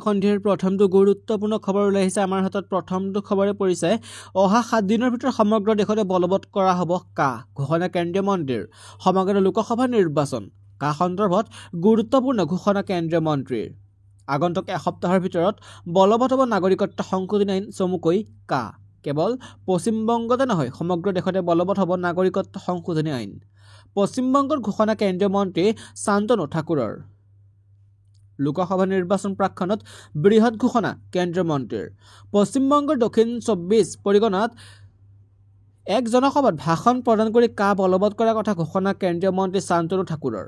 সন্ধিয়াৰ প্ৰথমটো গুৰুত্বপূৰ্ণ খবৰ ওলাই আহিছে আমাৰ হাতত প্ৰথমটো খবৰে পৰিছে অহা 7 দিনৰ ভিতৰত সমগ্ৰ দেশতে বলবৎ কৰা হ'ব কা ঘোষণা কেন্দ্ৰীয় মন্ত্ৰীৰ সমগ্ৰ লোকসভা নিৰ্বাচন কা সন্দৰ্ভত গুৰুত্বপূৰ্ণ ঘোষণা কেন্দ্ৰীয় মন্ত্ৰীৰ আগন্তুক এসপ্তাহৰ ভিতৰত বলবৎ হ'ব নাগৰিকত্ব সংশোধনী আইন চমুকৈ কা কেৱল পশ্চিম বংগতে নহয় সমগ্ৰ দেশতে বলবৎ হ'ব নাগৰিকত্ব সংশোধনী আইন পশ্চিম বংগৰ ঘোষণা কেন্দ্ৰীয় মন্ত্ৰী শান্তনু ঠাকুৰৰ লোকসভা নিৰ্বাচন প্ৰাক্ষণত বৃহৎ ঘোষণা কেন্দ্ৰীয় মন্ত্ৰীৰ পশ্চিমবংগৰ দক্ষিণ 24 পৰিগণাত এক জনসভাত ভাষণ প্ৰদান কৰি কা বলবৎ কৰাৰ কথা ঘোষণা কেন্দ্ৰীয় মন্ত্ৰী শান্তনু ঠাকুৰৰ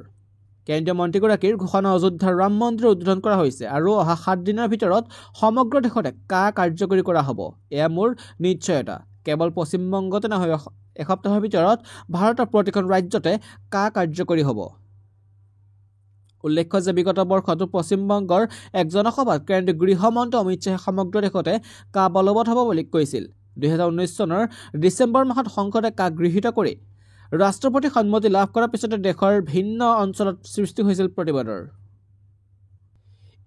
কেন্দ্ৰীয় মন্ত্ৰীগৰাকীৰ ঘোষণা অযোধ্যাৰ ৰাম মন্দিৰ উদ্বোধন কৰা হৈছে আৰু অহা 7 দিনৰ ভিতৰত সমগ্ৰ দেশতে কা কাৰ্যকৰী কৰা হ'ব এয়া মোৰ নিশ্চয়তা কেৱল পশ্চিমবংগতে নহয় এসপ্তাহৰ ভিতৰত ভাৰতৰ প্ৰতিখন ৰাজ্যতে কা কাৰ্যকৰী হ'ব উল্লেখ্য যে বিগত বৰ্ষতো পশ্চিমবংগৰ এক জনসভাত কেন্দ্ৰীয় গৃহমন্ত্ৰী অমিত শ্বাহে সমগ্ৰ দেশতে কা বলবৎ হ'ব বুলি কৈছিল 2019 চনৰ ডিচেম্বৰ মাহত সংসদে কা গৃহীত কৰি ৰাষ্ট্ৰপতিৰ সন্মতি লাভ কৰাৰ পিছতে দেশৰ ভিন্ন অঞ্চলত সৃষ্টি হৈছিল প্ৰতিবাদৰ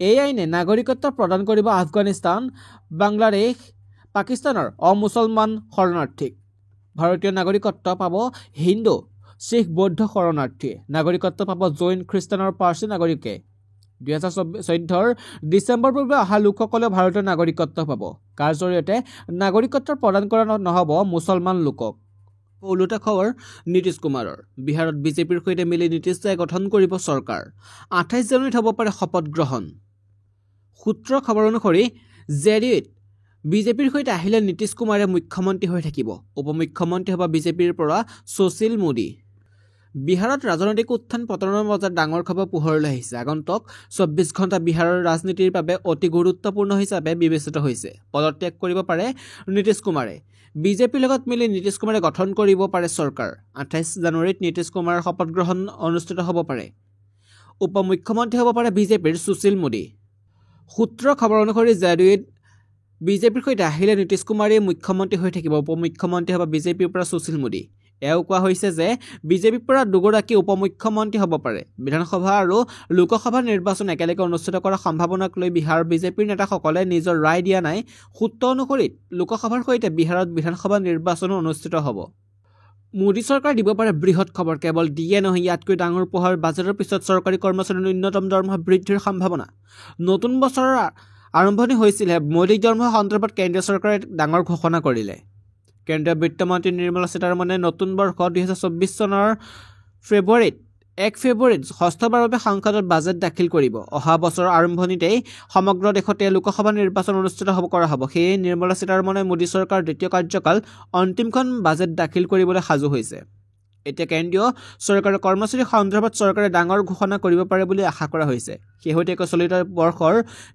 এই আইনে নাগৰিকত্ব প্ৰদান কৰিব আফগানিস্তান বাংলাদেশ পাকিস্তানৰ অমুছলমান শৰণাৰ্থীক ভাৰতীয় নাগৰিকত্ব পাব হিন্দু শিখ বৌদ্ধ শৰণাৰ্থীয়ে নাগৰিকত্ব পাব জৈন খ্ৰীষ্টানৰ পাৰ্চী নাগৰিকে 2014 ডিচেম্বৰ পূৰ্বে অহা লোকসকলে ভাৰতীয় নাগৰিকত্ব পাব কাৰ জৰিয়তে নাগৰিকত্ব প্ৰদান কৰা নহ'ব মুছলমান লোকক ওলোটা খবৰ নীতিশ কুমাৰৰ বিহাৰত বিজেপিৰ সৈতে মিলি নীতিশ দাই গঠন কৰিব চৰকাৰ 28 জানুৱাৰীত হ'ব পাৰে শপত গ্ৰহণ সূত্ৰৰ খবৰ অনুসৰি জেডিইউত বিজেপিৰ সৈতে আহিলে নীতিশ কুমাৰে মুখ্যমন্ত্ৰী হৈ থাকিব উপমুখ্যমন্ত্ৰী হ'ব বিজেপিৰ পৰা সুশীল মোদী বিহাৰত ৰাজনৈতিক উত্থান পতনৰ মাজত ডাঙৰ খবৰ পোহৰলৈ আহিছে আগন্তুক 24 ঘণ্টা বিহাৰৰ ৰাজনীতিৰ বাবে অতি গুৰুত্বপূৰ্ণ হিচাপে বিবেচিত হৈছে পদত্যাগ কৰিব পাৰে নীতিশ কুমাৰে বিজেপিৰ লগত মিলি নীতিশ কুমাৰে গঠন কৰিব পাৰে চৰকাৰ 28 জানুৱাৰীত নীতিশ কুমাৰৰ শপত গ্ৰহণ অনুষ্ঠিত হ'ব পাৰে উপমুখ্যমন্ত্ৰী হ'ব পাৰে বিজেপিৰ সুশীল মোদী সূত্ৰৰ খবৰ অনুসৰি জেডিইউত বিজেপিৰ সৈতে আহিলে নীতিশ কুমাৰে মুখ্যমন্ত্ৰী হৈ থাকিব উপমুখ্যমন্ত্ৰী হ'ব বিজেপিৰ পৰা সুশীল মোদী এও কোৱা হৈছে যে বিজেপিৰ পৰা দুগৰাকী উপমুখ্যমন্ত্ৰী হ'ব পাৰে বিধানসভা আৰু লোকসভা নিৰ্বাচন একেলগে অনুষ্ঠিত কৰাৰ সম্ভাৱনাক লৈ বিহাৰৰ বিজেপিৰ নেতাসকলে নিজৰ ৰায় দিয়া নাই সূত্ৰ অনুসৰি লোকসভাৰ সৈতে বিহাৰত বিধানসভা নিৰ্বাচনো অনুষ্ঠিত হ'ব মোদী চৰকাৰ দিব পাৰে বৃহৎ খবৰ কেৱল দিয়ে নহয় ইয়াতকৈ ডাঙৰ পোহৰ বাজেটৰ পিছত চৰকাৰী কৰ্মচাৰীৰ ন্যূনতম দৰমহা বৃদ্ধিৰ সম্ভাৱনা নতুন বছৰৰ আৰম্ভণি হৈছিলে মৌলিক দৰমহা সন্দৰ্ভত কেন্দ্ৰীয় চৰকাৰে ডাঙৰ ঘোষণা কৰিলে কেন্দ্ৰীয় বিত্তমন্ত্ৰী নিৰ্মলা সীতাৰমণে নতুন বৰ্ষ 2024 চনৰ 1 ফেব্ৰুৱাৰীত ষষ্ঠবাৰৰ বাবে সংসদত বাজেট দাখিল কৰিব অহা বছৰৰ আৰম্ভণিতেই সমগ্ৰ দেশতে লোকসভা নিৰ্বাচন অনুষ্ঠিত কৰা হ'ব সেয়ে নিৰ্মলা সীতাৰমণে মোদী চৰকাৰৰ দ্বিতীয় কাৰ্যকাল অন্তিমখন বাজেট দাখিল কৰিবলৈ সাজু হৈছে এতিয়া কেন্দ্ৰীয় চৰকাৰৰ কৰ্মচাৰী সন্দৰ্ভত চৰকাৰে ডাঙৰ ঘোষণা কৰিব পাৰে বুলি আশা কৰা হৈছে শেহতীয়াকৈ চলিত বৰ্ষৰ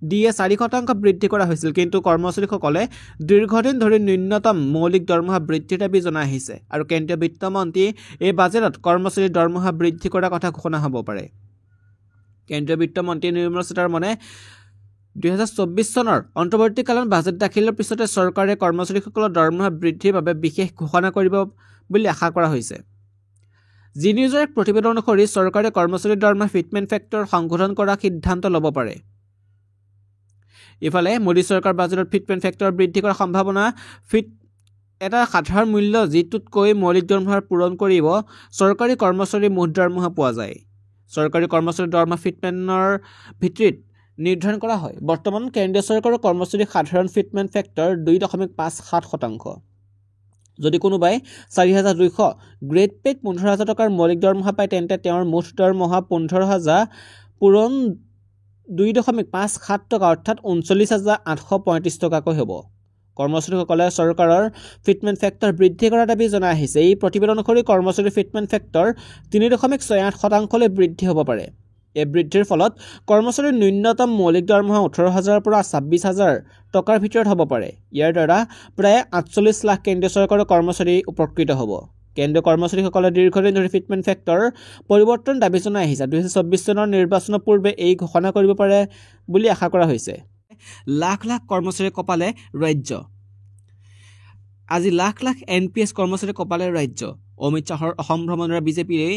ডিএ 4% বৃদ্ধি কৰা হৈছিল কিন্তু কৰ্মচাৰীসকলে দীৰ্ঘদিন ধৰি ন্যূনতম মৌলিক দৰমহা বৃদ্ধিৰ দাবী জনাই আহিছে আৰু কেন্দ্ৰীয় বিত্তমন্ত্ৰী এই বাজেটত কৰ্মচাৰীৰ দৰমহা বৃদ্ধি কৰাৰ কথা ঘোষণা হ'ব পাৰে কেন্দ্ৰীয় বিত্তমন্ত্ৰী নিৰ্মলা সীতাৰমণে 2024 চনৰ অন্তৰ্বৰ্তীকালীন বাজেট দাখিলৰ পিছতে চৰকাৰে কৰ্মচাৰীসকলৰ দৰমহা বৃদ্ধিৰ বাবে বিশেষ ঘোষণা কৰিব বুলি আশা কৰা হৈছে জি নিউজৰ এক প্ৰতিবেদন অনুসৰি চৰকাৰে কৰ্মচাৰীৰ দৰমহা ফিটমেণ্ট ফেক্টৰ সংশোধন কৰাৰ সিদ্ধান্ত ল'ব পাৰে ইফালে মোদী চৰকাৰ বাজেটত ফিটমেণ্ট ফেক্টৰ বৃদ্ধি কৰাৰ সম্ভাৱনা এটা সাধাৰণ মূল্য যিটোতকৈ মৌলিক দৰমহা পূৰণ কৰিব চৰকাৰী কৰ্মচাৰীৰ মুঠ দৰমহা পোৱা যায় চৰকাৰী কৰ্মচাৰীৰ দৰমহা ফিটমেণ্টৰ ভিত্তিত নিৰ্ধাৰণ কৰা হয় বৰ্তমান কেন্দ্ৰীয় চৰকাৰৰ কৰ্মচাৰীৰ সাধাৰণ ফিটমেণ্ট ফেক্টৰ 2.57% যদি কোনোবাই 4200 গ্ৰেড পেড 15000 টকাৰ মৌলিক দৰমহা পায় তেন্তে তেওঁৰ মুঠ দৰমহা 15000 পূৰণ 2.57 টকা অৰ্থাৎ 39835 টকাকৈ হ'ব কৰ্মচাৰীসকলে চৰকাৰৰ ফিটমেণ্ট ফেক্টৰ বৃদ্ধি কৰাৰ দাবী জনাই আহিছে এই প্ৰতিবেদন অনুসৰি কৰ্মচাৰীৰ ফিটমেণ্ট ফেক্টৰ 3.68% বৃদ্ধি হ'ব পাৰে এই বৃদ্ধিৰ ফলত কৰ্মচাৰীৰ ন্যূনতম মৌলিক দৰমহা 18000 পৰা 26000 টকাৰ ভিতৰত হ'ব পাৰে ইয়াৰ দ্বাৰা প্ৰায় 48 লাখ কেন্দ্ৰীয় চৰকাৰৰ কৰ্মচাৰী উপকৃত হ'ব কেন্দ্ৰীয় কৰ্মচাৰীসকলে দীৰ্ঘদিন ধৰি ফিটমেণ্ট ফেক্টৰ পৰিৱৰ্তন দাবী জনাই আহিছে 2024 চনৰ নিৰ্বাচনৰ পূৰ্বে এই ঘোষণা কৰিব পাৰে বুলি আশা কৰা হৈছে লাখ লাখ কৰ্মচাৰী কপালে ৰাজ্য আজি লাখ লাখ এনপিএছ কৰ্মচাৰী কপালে ৰাজ্য অমিত শ্বাহৰ অসম ভ্ৰমণৰ বিজেপিয়ে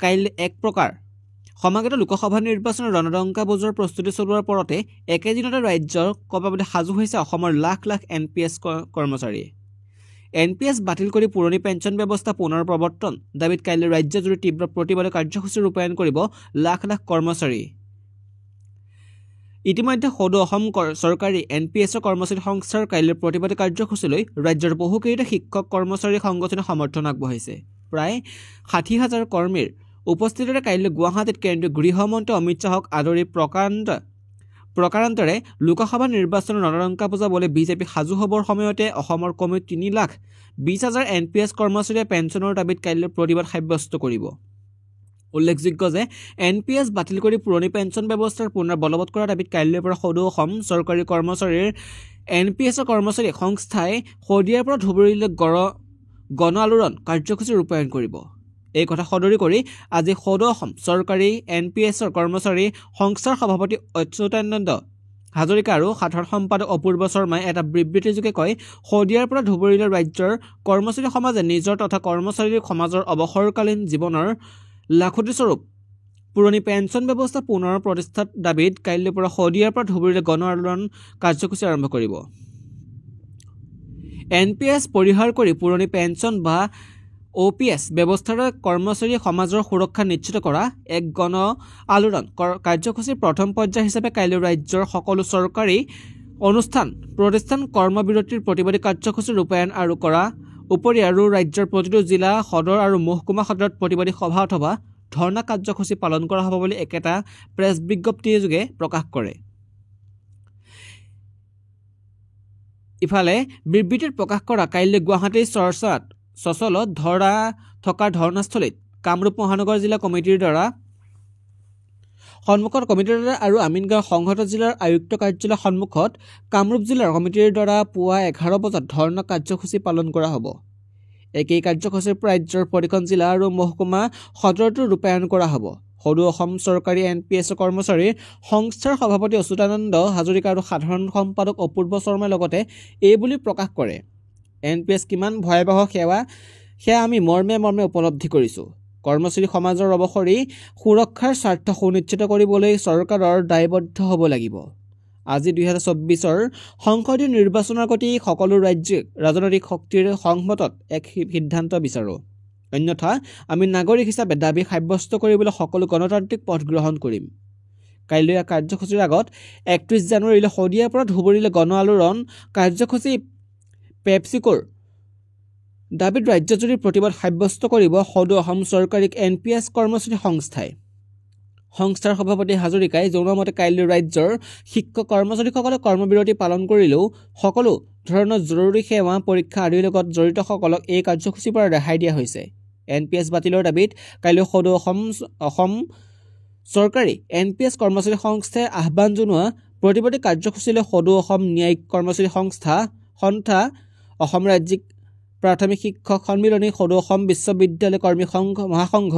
কাইলৈ এক প্ৰকাৰ সমাগত লোকসভা নিৰ্বাচনৰ ৰণদংকা বজোৱাৰ প্ৰস্তুতি চলোৱাৰ পৰতে একেদিনতে ৰাজ্যৰ কৰ্মবাদী সাজু হৈছে অসমৰ লাখ লাখ NPS কৰ্মচাৰী। NPS বাতিল কৰি পুৰণি পেঞ্চন ব্যৱস্থা পুনৰ প্ৰৱৰ্তন দাবীত কাইলৈ ৰাজ্যজুৰি তীব্ৰ প্ৰতিবাদী কাৰ্যসূচী ৰূপায়ণ কৰিব লাখ লাখ কৰ্মচাৰী। ইতিমধ্যে সদৌ অসম চৰকাৰী NPS কৰ্মচাৰী সংস্থাৰ কাইলৈ প্ৰতিবাদী কাৰ্যসূচীলৈ ৰাজ্যৰ বহুকেইটা শিক্ষক কৰ্মচাৰী সংগঠনে সমৰ্থন আগবঢ়াইছে। প্ৰায় 60,000 কৰ্মীৰ উপস্থিতিৰে কাইলৈ গুৱাহাটীত কেন্দ্ৰীয় গৃহমন্ত্ৰী অমিত শ্বাহক আদৰি প্ৰকাৰান্তৰে লোকসভা নিৰ্বাচনৰ ৰণদংকা বজাবলৈ বিজেপি সাজু হ'বৰ সময়তে অসমৰ কমেও 3,20,000 NPS কৰ্মচাৰীয়ে পেঞ্চনৰ দাবীত কাইলৈ প্ৰতিবাদ সাব্যস্ত কৰিব। উল্লেখযোগ্য যে NPS বাতিল কৰি পুৰণি পেঞ্চন ব্যৱস্থাৰ পুনৰ বলবৎ কৰাৰ দাবীত কাইলৈৰ পৰা সদৌ অসম চৰকাৰী কৰ্মচাৰীৰ NPS কৰ্মচাৰী সংস্থাই শদিয়াৰ পৰা ধুবুৰীলৈ গণ আলোড়ন কাৰ্যসূচী ৰূপায়ণ কৰিব। এই কথা সদৰি কৰি আজি সদৌ অসম চৰকাৰী NPS কৰ্মচাৰী সংস্থাৰ সভাপতি অচ্যুতানন্দ হাজৰিকা আৰু সাধাৰণ সম্পাদক অপূৰ্ব শৰ্মাই এটা বিবৃতিযোগে কয়, শদিয়াৰ পৰা ধুবুৰীলৈ ৰাজ্যৰ কৰ্মচাৰী সমাজে নিজৰ তথা কৰ্মচাৰীৰ সমাজৰ অৱসৰকালীন জীৱনৰ লাখুটি স্বৰূপ পুৰণি পেঞ্চন ব্যৱস্থা পুনৰ প্ৰতিষ্ঠাৰ দাবীত কাইলৈৰ পৰা শদিয়াৰ পৰা ধুবুৰীলৈ গণ আলোড়ন কাৰ্যসূচী আৰম্ভ কৰিব। NPS পৰিহাৰ কৰি পুৰণি পেঞ্চন বা OPS ব্যৱস্থাৰে কৰ্মচাৰী সমাজৰ সুৰক্ষা নিশ্চিত কৰা এক গণ আলোড়ন কাৰ্যসূচীৰ প্ৰথম পৰ্যায় হিচাপে কাইলৈ ৰাজ্যৰ সকলো চৰকাৰী অনুষ্ঠান প্ৰতিষ্ঠান কৰ্মবিৰতিৰ প্ৰতিবাদী কাৰ্যসূচী ৰূপায়ণ আৰু কৰা উপৰি আৰু ৰাজ্যৰ প্ৰতিটো জিলা সদৰ আৰু মহকুমা সদৰত প্ৰতিবাদী সভা অথবা ধৰ্ণা কাৰ্যসূচী পালন কৰা হ'ব বুলি একেটা প্ৰেছ বিজ্ঞপ্তিযোগে প্ৰকাশ কৰে। ইফালে বিবৃতিত প্ৰকাশ কৰা কাইলৈ গুৱাহাটীৰ চচলত থকা ধৰ্ণাস্থলীত কামৰূপ মহানগৰ জিলা কমিটিৰ দ্বাৰা আৰু আমিনগাঁও সংহত জিলাৰ আয়ুক্ত কাৰ্যালয়ৰ সন্মুখত কামৰূপ জিলাৰ কমিটিৰ দ্বাৰা পুৱা 11 বজাত ধৰ্ণা কাৰ্যসূচী পালন কৰা হ'ব। একেই কাৰ্যসূচীৰ ৰাজ্যৰ প্ৰতিখন জিলা আৰু মহকুমা সদৰতো ৰূপায়ণ কৰা হ'ব। সদৌ অসম চৰকাৰী NPS কৰ্মচাৰী সংস্থাৰ সভাপতি অচ্যুতানন্দ হাজৰিকা আৰু সাধাৰণ সম্পাদক অপূৰ্ব শৰ্মাই লগতে এই বুলি প্ৰকাশ কৰে, NPS কিমান ভয়াৱহ সেয়া আমি মৰ্মে উপলব্ধি কৰিছোঁ। কৰ্মচাৰী সমাজৰ অৱসৰী সুৰক্ষাৰ স্বাৰ্থ সুনিশ্চিত কৰিবলৈ চৰকাৰৰ দায়বদ্ধ হ'ব লাগিব। আজি 2024 সংসদীয় নিৰ্বাচনৰ প্ৰতি সকলো ৰাজনৈতিক শক্তিৰ সংমতত এক সিদ্ধান্ত বিচাৰোঁ। অন্যথা আমি নাগৰিক হিচাপে দাবী সাব্যস্ত কৰিবলৈ সকলো গণতান্ত্ৰিক পথ গ্ৰহণ কৰিম। কাইলৈ কাৰ্যসূচীৰ আগত 31 জানুৱাৰীলৈ শদিয়াৰ পৰা ধুবুৰীলৈ গণ আলোড়ন কাৰ্যসূচী পেপচিকোৰ দাবীত ৰাজ্যজুৰি প্ৰতিবাদ সাব্যস্ত কৰিব সদৌ অসম চৰকাৰী NPS কৰ্মচাৰী সংস্থাই। সংস্থাৰ সভাপতি হাজৰিকাই জনোৱা মতে কাইলৈ ৰাজ্যৰ শিক্ষক কৰ্মচাৰীসকলে কৰ্মবিৰতি পালন কৰিলেও সকলো ধৰণৰ জৰুৰী সেৱা পৰীক্ষা আদিৰ লগত জড়িতসকলক এই কাৰ্যসূচীৰ পৰা ৰেহাই দিয়া হৈছে। NPS বাতিলৰ দাবীত কাইলৈ সদৌ অসম চৰকাৰী NPS কৰ্মচাৰী সংস্থাই আহ্বান জনোৱা প্ৰতিবাদী কাৰ্যসূচীলৈ সদৌ অসম ন্যায়িক কৰ্মচাৰী সংস্থা অসম ৰাজ্যিক প্ৰাথমিক শিক্ষক সন্মিলনী সদৌ অসম বিশ্ববিদ্যালয় কৰ্মী মহাসংঘ